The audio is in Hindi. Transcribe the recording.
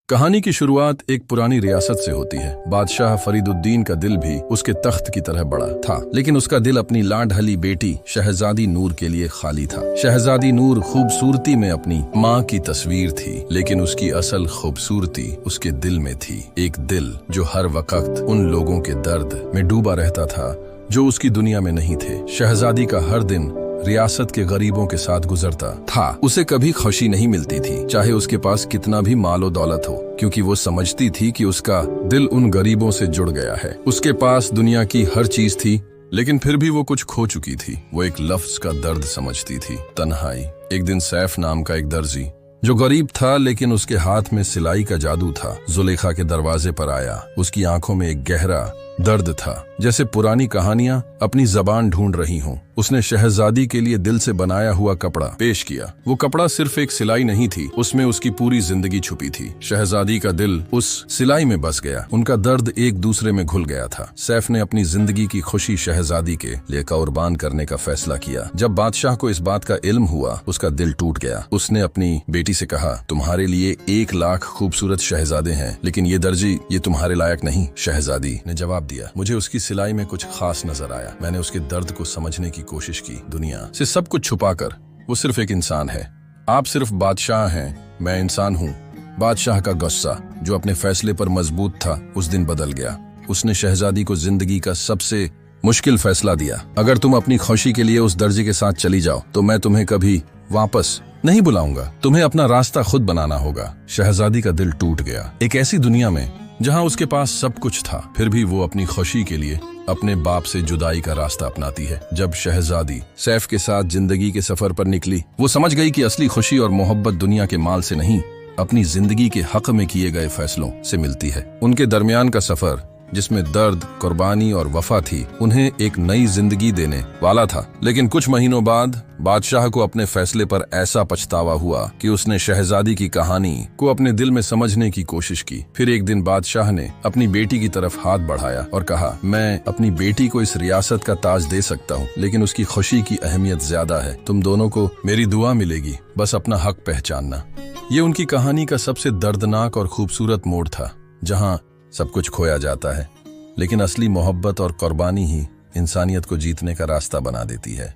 कहानी की शुरुआत एक पुरानी रियासत से होती है। बादशाह फरीदुद्दीन का दिल भी उसके तख्त की तरह बड़ा था, लेकिन उसका दिल अपनी लाडली बेटी शहजादी नूर के लिए खाली था। शहजादी नूर खूबसूरती में अपनी माँ की तस्वीर थी, लेकिन उसकी असल खूबसूरती उसके दिल में थी। एक दिल जो हर वक्त उन लोगों के दर्द में डूबा रहता था जो उसकी दुनिया में नहीं थे। शहजादी का हर दिन रियासत के गरीबों के साथ गुजरता था। उसे कभी खुशी नहीं मिलती थी, चाहे उसके पास कितना भी मालो दौलत हो, क्योंकि वो समझती थी कि उसका दिल उन गरीबों से जुड़ गया है। उसके पास दुनिया की हर चीज थी, लेकिन फिर भी वो कुछ खो चुकी थी। वो एक लफ्ज का दर्द समझती थी, तन्हाई। एक दिन सैफ नाम का एक दर्जी, जो गरीब था लेकिन उसके हाथ में सिलाई का जादू था, जुलेखा के दरवाजे पर आया। उसकी आंखों में एक गहरा दर्द था, जैसे पुरानी कहानियां अपनी जबान ढूंढ रही हों। उसने शहजादी के लिए दिल से बनाया हुआ कपड़ा पेश किया। वो कपड़ा सिर्फ एक सिलाई नहीं थी, उसमें उसकी पूरी जिंदगी छुपी थी। शहजादी का दिल उस सिलाई में बस गया, उनका दर्द एक दूसरे में घुल गया था। सैफ ने अपनी जिंदगी की खुशी शहजादी के लिए कुर्बान करने का फैसला किया। जब बादशाह को इस बात का इल्म हुआ, उसका दिल टूट गया। उसने अपनी बेटी से कहा, तुम्हारे लिए 1 लाख खूबसूरत शहजादे हैं, लेकिन ये दर्जी ये तुम्हारे लायक नहीं। शहजादी ने जवाब दिया, मुझे उसकी सिलाई में कुछ खास नजर आया। मैंने उसके दर्द को समझने की कोशिश की। दुनिया से सब कुछ छुपाकर वो सिर्फ एक इंसान है। आप सिर्फ बादशाह हैं, मैं इंसान हूँ। बादशाह का गुस्सा, जो अपने फैसले पर मजबूत था, उस दिन बदल गया। उसने शहजादी को जिंदगी का सबसे मुश्किल फैसला दिया। अगर तुम अपनी खुशी के लिए उस दर्जी के साथ चली जाओ, तो मैं तुम्हें कभी वापस नहीं बुलाऊंगा। तुम्हें अपना रास्ता खुद बनाना होगा। शहजादी का दिल टूट गया। एक ऐसी दुनिया में जहां उसके पास सब कुछ था, फिर भी वो अपनी खुशी के लिए अपने बाप से जुदाई का रास्ता अपनाती है। जब शहजादी सैफ के साथ जिंदगी के सफर पर निकली, वो समझ गई कि असली खुशी और मोहब्बत दुनिया के माल से नहीं, अपनी जिंदगी के हक में किए गए फैसलों से मिलती है। उनके दरमियान का सफर, जिसमें दर्द, कुर्बानी और वफा थी, उन्हें एक नई जिंदगी देने वाला था। लेकिन कुछ महीनों बाद बादशाह को अपने फैसले पर ऐसा पछतावा हुआ कि उसने शहजादी की कहानी को अपने दिल में समझने की कोशिश की। फिर एक दिन बादशाह ने अपनी बेटी की तरफ हाथ बढ़ाया और कहा, मैं अपनी बेटी को इस रियासत का ताज दे सकता हूँ, लेकिन उसकी खुशी की अहमियत ज्यादा है। तुम दोनों को मेरी दुआ मिलेगी, बस अपना हक पहचानना। ये उनकी कहानी का सबसे दर्दनाक और खूबसूरत मोड़ था, जहाँ सब कुछ खोया जाता है, लेकिन असली मोहब्बत और कुर्बानी ही इंसानियत को जीतने का रास्ता बना देती है।